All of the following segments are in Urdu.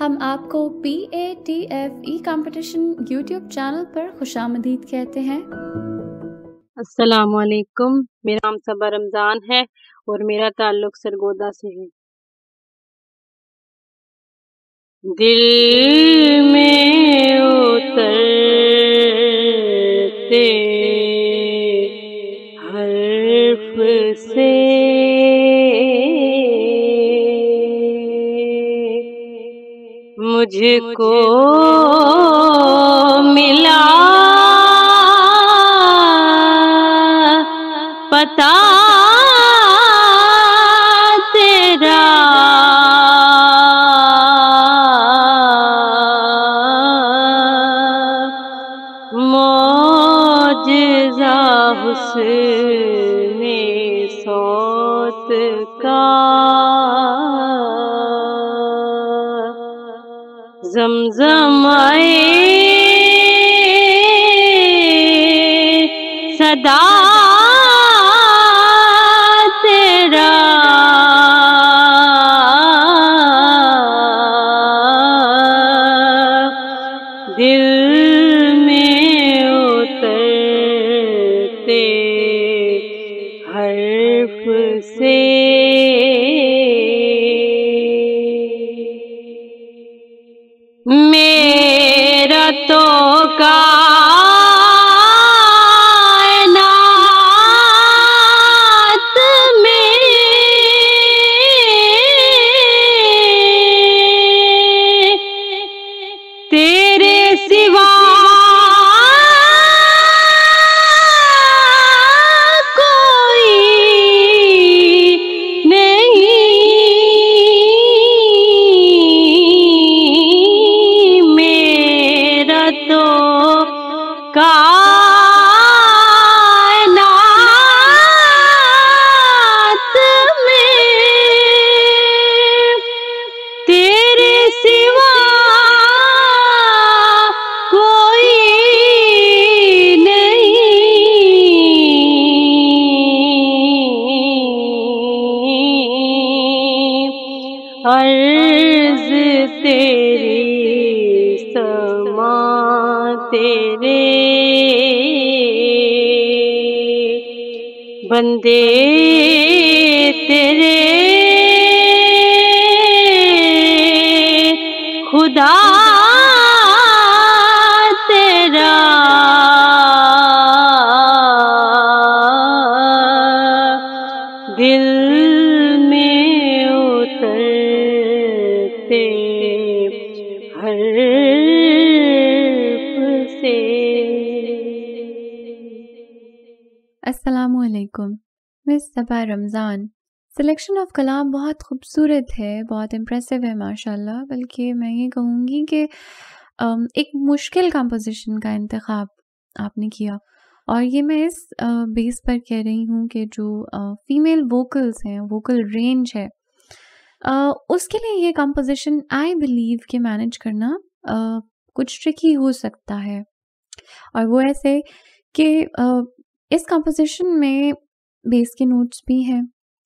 ہم آپ کو PATFE کمپٹیشن یوٹیوب چینل پر خوش آمدید کہتے ہیں۔ السلام علیکم، میرا نام صبا رمضان ہے اور میرا تعلق سرگودا سے ہے۔ دل میں اترتے حرف سے مجھ کو ملا پتا تیرا، معجزہ حسن صوت کا، زمزم صدا تیرا، دل میں اترتے حرف سے میرا تو کائنات میں تیرے سوا کوئی نہیں، میرا تو کائنات میں تیرے سوا کوئی نہیں، عرض تیری سماع تیرے بندے تیرے خدا تیرا، دل میں اترتے حرف سے۔ السلام علیکم، میں صبا رمضان۔ سلیکشن آف کلام بہت خوبصورت ہے، بہت امپریسو ہے ماشاءاللہ، بلکہ میں یہ کہوں گی کہ ایک مشکل کمپوزیشن کا انتخاب آپ نے کیا، اور یہ میں اس بیس پر کہہ رہی ہوں کہ جو فیمیل ووکلز ہیں، ووکل رینج ہے، اس کے لیے یہ کمپوزیشن آئی بلیو کہ مینیج کرنا کچھ ٹرکی ہو سکتا ہے، اور وہ ایسے کہ اس کمپوزیشن میں بیس کے نوٹس بھی ہیں،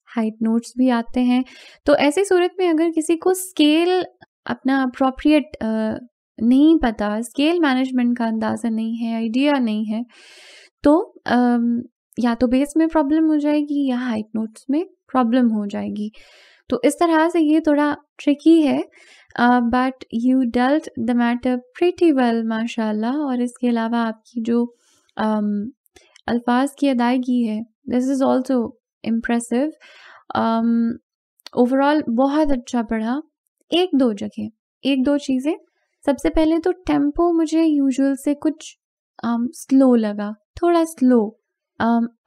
ہائٹ نوٹس بھی آتے ہیں، تو ایسی صورت میں اگر کسی کو اسکیل اپنا اپروپریٹ نہیں پتا، اسکیل مینجمنٹ کا اندازہ نہیں ہے، آئیڈیا نہیں ہے، تو یا تو بیس میں پرابلم ہو جائے گی یا ہائٹ نوٹس میں پرابلم ہو جائے گی، تو اس طرح سے یہ تھوڑا ٹرکی ہے، but you dealt the matter pretty well ماشاء اللہ، اور اس کے علاوہ آپ کی جو الفاظ کی ادائیگی ہے، this is also impressive, over all بہت اچھا پڑھا۔ ایک دو چیزیں، سب سے پہلے تو ٹیمپو مجھے یوزول سے کچھ سلو لگا، تھوڑا سلو،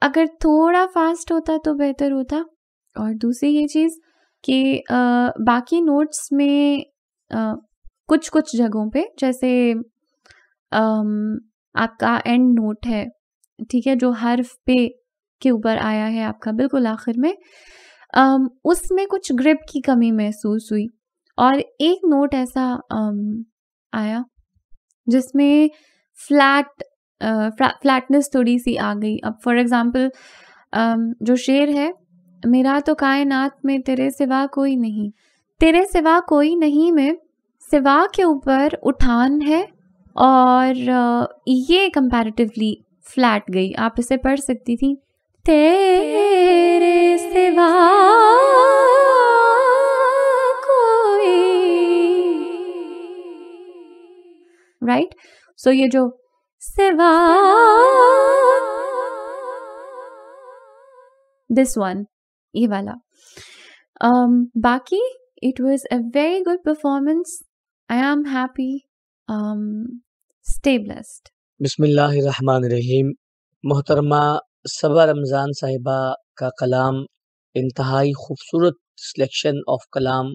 اگر تھوڑا فاسٹ ہوتا تو بہتر ہوتا، اور دوسری یہ چیز کہ باقی نوٹس میں کچھ جگہوں پہ، جیسے آپ کا اینڈ نوٹ ہے، ٹھیک ہے، جو حرف پہ کے اوپر آیا ہے آپ کا بالکل آخر میں، اس میں کچھ گرپ کی کمی محسوس ہوئی، اور ایک نوٹ ایسا آیا جس میں فلیٹنس تھوڑی سی آ گئی۔ اب فار ایگزامپل جو شعر ہے، میرا تو کائنات میں تیرے سوا کوئی نہیں، تیرے سوا کوئی نہیں میں سوا کے اوپر اٹھان ہے اور یہ کمپیریٹیولی فلیٹ گئی. آپ اسے پڑھ سکتی تھی تیرے سوا کوئی, رائٹ. سو یہ جو سوا, دس ون, یہ والا. باقی it was a very good performance. I am happy. Stay blessed. بسم اللہ الرحمن الرحیم. محترمہ صبا رمضان صاحبہ کا کلام انتہائی خوبصورت سلیکشن آف کلام.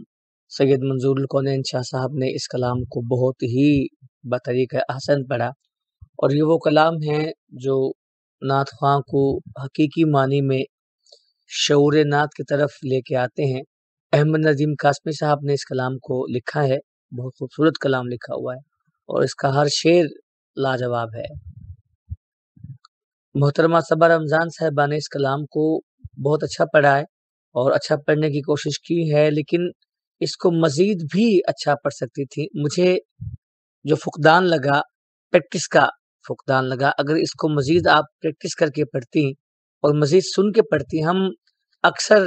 سید منظور الکونین شاہ صاحب نے اس کلام کو بہت ہی بطریقہ احسن پڑھا, اور یہ وہ کلام ہیں جو نعت خواں کو حقیقی معنی میں شعور نعت کی طرف لے کے آتے ہیں. احمد ندیم قاسمی صاحب نے اس کلام کو لکھا ہے, بہت خوبصورت کلام لکھا ہوا ہے, اور اس کا ہر شعر لاجواب ہے. محترمہ صبا رمضان صاحبہ نے اس کلام کو بہت اچھا پڑھا ہے اور اچھا پڑھنے کی کوشش کی ہے, لیکن اس کو مزید بھی اچھا پڑھ سکتی تھی. مجھے جو فقدان لگا, پریکٹس کا فقدان لگا. اگر اس کو مزید آپ پریکٹس کر کے پڑھتی اور مزید سن کے پڑھتی. ہم اکثر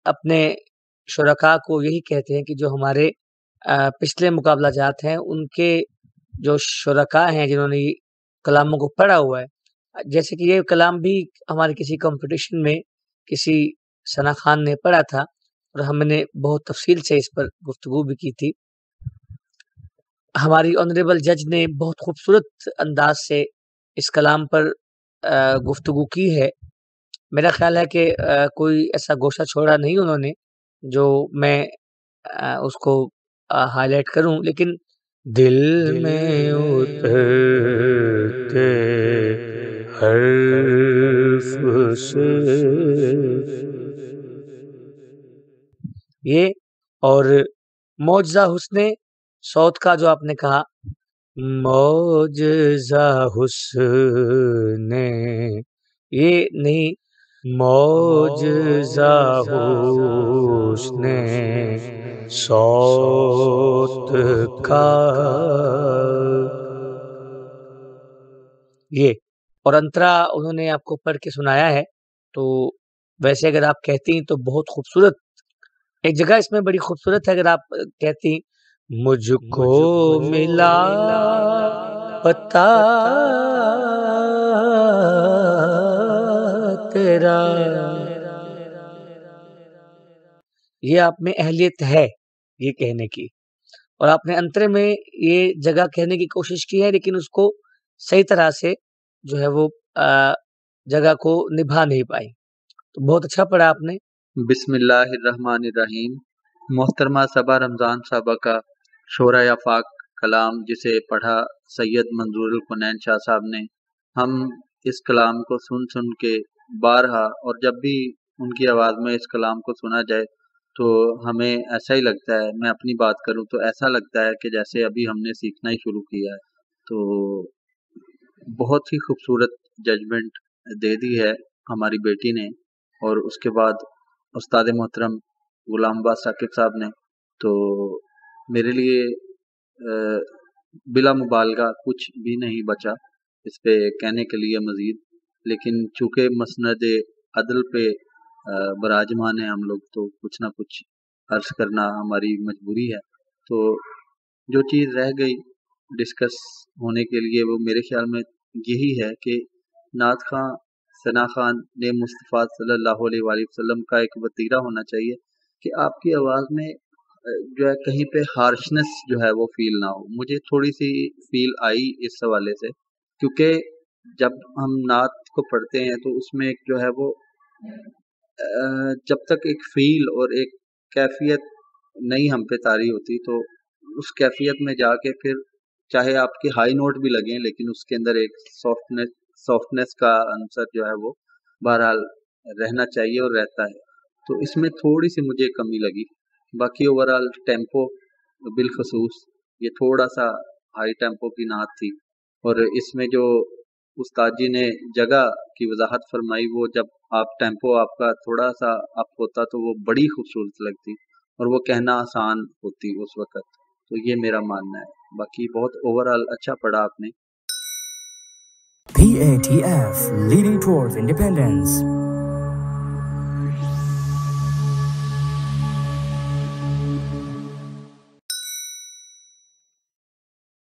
اپنے شرکاء کو یہی کہتے ہیں کہ جو ہمارے پچھلے مقابلہ جات ہیں, ان کے جو شرکاء ہیں جنہوں نے کلاموں کو پڑھا ہوا ہے, جیسے کہ یہ کلام بھی ہمارے کسی کمپٹیشن میں کسی ثنا خان نے پڑھا تھا, اور ہم نے بہت تفصیل سے اس پر گفتگو بھی کی تھی. ہماری آنریبل جج نے بہت خوبصورت انداز سے اس کلام پر گفتگو کی ہے. میرا خیال ہے کہ کوئی ایسا گوشہ چھوڑا نہیں انہوں نے جو میں اس کو ہائی لائٹ کروں, لیکن دل میں اترتے حرف سے یہ, اور معجزہ حسن صوت کا جو آپ نے کہا, معجزہ حسن, یہ نہیں, معجزہ حسن صوت کا یہ, اور انترا انہوں نے آپ کو پڑھ کے سنایا ہے. تو ویسے اگر آپ کہتی ہیں تو بہت خوبصورت ایک جگہ اس میں بڑی خوبصورت ہے. اگر آپ کہتی مجھ کو ملا پتا تیرا, یہ آپ میں اہلیت ہے یہ کہنے کی, اور آپ نے انترے میں یہ جگہ کہنے کی کوشش کی ہے, لیکن اس کو صحیح طرح سے جو ہے وہ جگہ کو نبھا نہیں پائی. تو بہت اچھا پڑھا آپ نے. بسم اللہ الرحمن الرحیم. محترمہ صبا رمضان صاحبہ کا شعرۂ آفاق کلام جسے پڑھا سید منظور الکونین شاہ صاحب نے, ہم اس کلام کو سن کے بارہا, اور جب بھی ان کی آواز میں اس کلام کو سنا جائے تو ہمیں ایسا ہی لگتا ہے, میں اپنی بات کروں تو ایسا لگتا ہے کہ جیسے ابھی ہم نے سیکھنا ہی شروع کیا ہے. تو بہت ہی خوبصورت ججمنٹ دے دی ہے ہماری بیٹی نے, اور اس کے بعد استاد محترم غلام عباس ثاقب صاحب نے. تو میرے لیے بلا مبالغہ کچھ بھی نہیں بچا اس پہ کہنے کے لیے مزید, لیکن چونکہ مسند عدل پہ براجمان ہیں ہم لوگ, تو کچھ نہ کچھ عرض کرنا ہماری مجبوری ہے. تو جو چیز رہ گئی ڈسکس ہونے کے لیے وہ میرے خیال میں یہی ہے کہ نعت خواں ثنا خان نے مصطفیٰ صلی اللہ علیہ وآلہ وسلم کا ایک وتیرہ ہونا چاہیے کہ آپ کی آواز میں جو ہے کہیں پہ ہارشنس جو ہے وہ فیل نہ ہو. مجھے تھوڑی سی فیل آئی اس حوالے سے, کیونکہ جب ہم نعت کو پڑھتے ہیں تو اس میں ایک جو ہے وہ جب تک ایک فیل اور ایک کیفیت نہیں ہم پہ طاری ہوتی, تو اس کیفیت میں جا کے پھر چاہے آپ کے ہائی نوٹ بھی لگیں لیکن اس کے اندر ایک سافٹنیس کا عنصر جو ہے وہ بہرحال رہنا چاہیے اور رہتا ہے. تو اس میں تھوڑی سی مجھے کمی لگی. باقی اوورال ٹیمپو بالخصوص یہ تھوڑا سا ہائی ٹیمپو کی نعت تھی, اور اس میں جو استاد جی نے جگہ کی وضاحت فرمائی, وہ جب آپ ٹیمپو آپ کا تھوڑا سا اپ ہوتا تو وہ بڑی خوبصورت لگتی اور وہ کہنا آسان ہوتی اس وقت. تو یہ میرا ماننا ہے. باقی بہت اوورآل اچھا پڑھا آپ نے. PATF, leading towards independence.